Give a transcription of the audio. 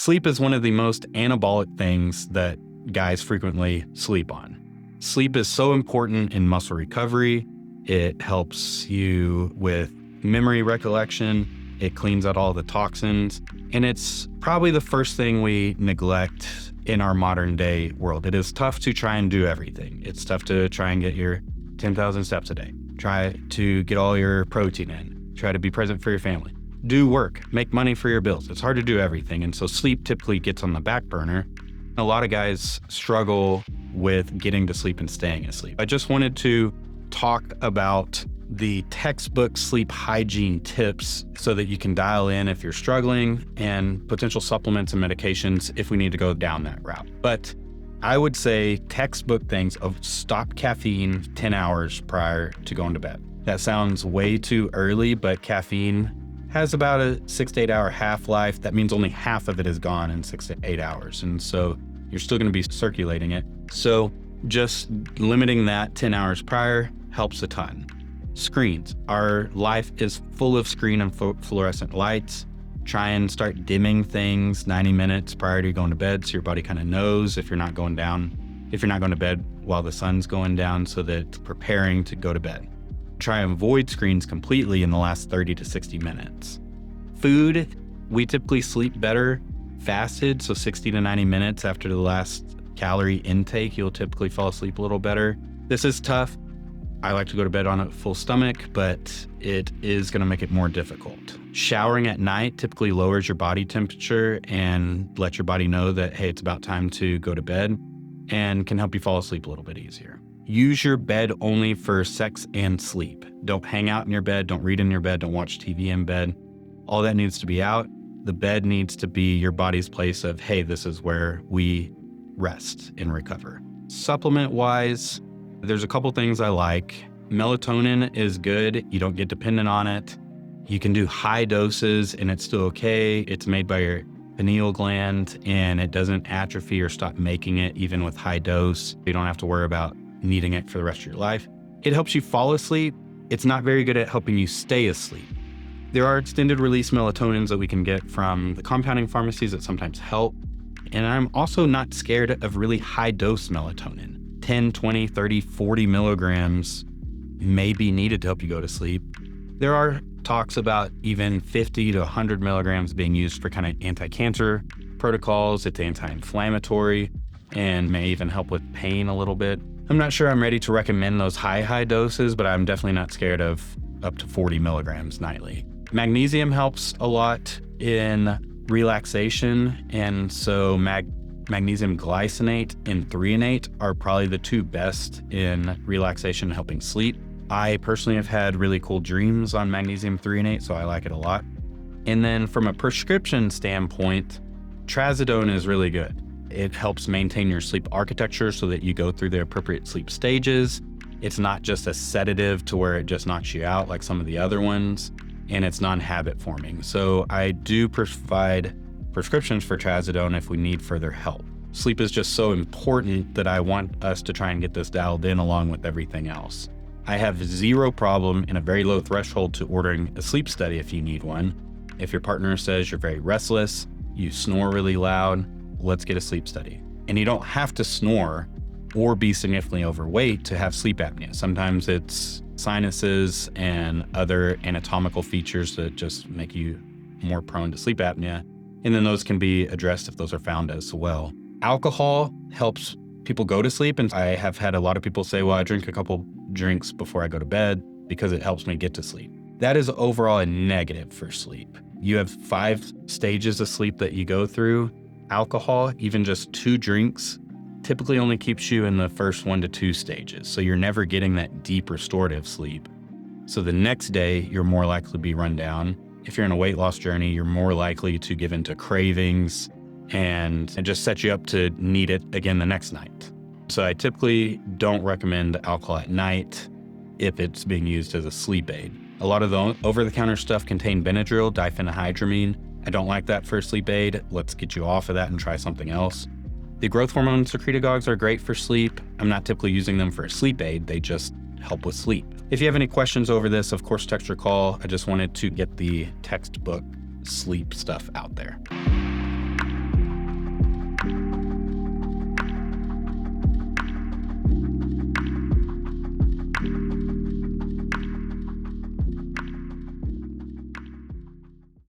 Sleep is one of the most anabolic things that guys frequently sleep on. Sleep is so important in muscle recovery. It helps you with memory recollection. It cleans out all the toxins. And it's probably the first thing we neglect in our modern day world. It is tough to try and do everything. It's tough to try and get your 10,000 steps a day. Try to get all your protein in. Try to be present for your family. Do work, make money for your bills. It's hard to do everything. And so sleep typically gets on the back burner. A lot of guys struggle with getting to sleep and staying asleep. I just wanted to talk about the textbook sleep hygiene tips so that you can dial in if you're struggling, and potential supplements and medications if we need to go down that route. But I would say textbook things of stop caffeine 10 hours prior to going to bed. That sounds way too early, but caffeine has about a 6 to 8 hour half-life. That means only half of it is gone in 6 to 8 hours. And so you're still going to be circulating it. So just limiting that 10 hours prior helps a ton. Screens. Our life is full of screen and fluorescent lights. Try and start dimming things 90 minutes prior to going to bed, so your body kind of knows if you're not going to bed while the sun's going down, so that it's preparing to go to bed. Try and avoid screens completely in the last 30 to 60 minutes. Food, we typically sleep better fasted, so 60 to 90 minutes after the last calorie intake, you'll typically fall asleep a little better. This is tough. I like to go to bed on a full stomach, but it is going to make it more difficult. Showering at night typically lowers your body temperature and lets your body know that, hey, it's about time to go to bed, and can help you fall asleep a little bit easier. Use your bed only for sex and sleep. Don't hang out in your bed. Don't read in your bed. Don't watch TV in bed. All that needs to be out. The bed needs to be your body's place of, hey, this is where we rest and recover. Supplement-wise, there's a couple things I like. Melatonin is good. You don't get dependent on it. You can do high doses and it's still okay. It's made by your pineal gland and it doesn't atrophy or stop making it even with high dose. You don't have to worry about needing it for the rest of your life. It helps you fall asleep. It's not very good at helping you stay asleep. There are extended release melatonins that we can get from the compounding pharmacies that sometimes help. And I'm also not scared of really high dose melatonin. 10, 20, 30, 40 milligrams may be needed to help you go to sleep. There are talks about even 50 to 100 milligrams being used for kind of anti-cancer protocols. It's anti-inflammatory and may even help with pain a little bit. I'm not sure I'm ready to recommend those high doses, but I'm definitely not scared of up to 40 milligrams nightly. Magnesium helps a lot in relaxation, and so magnesium glycinate and threonate are probably the two best in relaxation and helping sleep. I personally have had really cool dreams on magnesium threonate, so I like it a lot. And then from a prescription standpoint, Trazodone is really good. It helps maintain your sleep architecture so that you go through the appropriate sleep stages. It's not just a sedative to where it just knocks you out like some of the other ones, and it's non-habit forming. So I do provide prescriptions for Trazodone if we need further help. Sleep is just so important that I want us to try and get this dialed in along with everything else. I have zero problem and a very low threshold to ordering a sleep study if you need one. If your partner says you're very restless, you snore really loud, let's get a sleep study. And you don't have to snore or be significantly overweight to have sleep apnea. Sometimes it's sinuses and other anatomical features that just make you more prone to sleep apnea. And then those can be addressed if those are found as well. Alcohol helps people go to sleep. And I have had a lot of people say, well, I drink a couple drinks before I go to bed because it helps me get to sleep. That is overall a negative for sleep. You have 5 stages of sleep that you go through. Alcohol, even just 2 drinks, typically only keeps you in the first 1 to 2 stages. So you're never getting that deep restorative sleep. So the next day, you're more likely to be run down. If you're in a weight loss journey, you're more likely to give into cravings and it just sets you up to need it again the next night. So I typically don't recommend alcohol at night if it's being used as a sleep aid. A lot of the over-the-counter stuff contain Benadryl, diphenhydramine. I don't like that for a sleep aid. Let's get you off of that and try something else. The growth hormone secretagogues are great for sleep. I'm not typically using them for a sleep aid. They just help with sleep. If you have any questions over this, of course, text or call. I just wanted to get the textbook sleep stuff out there.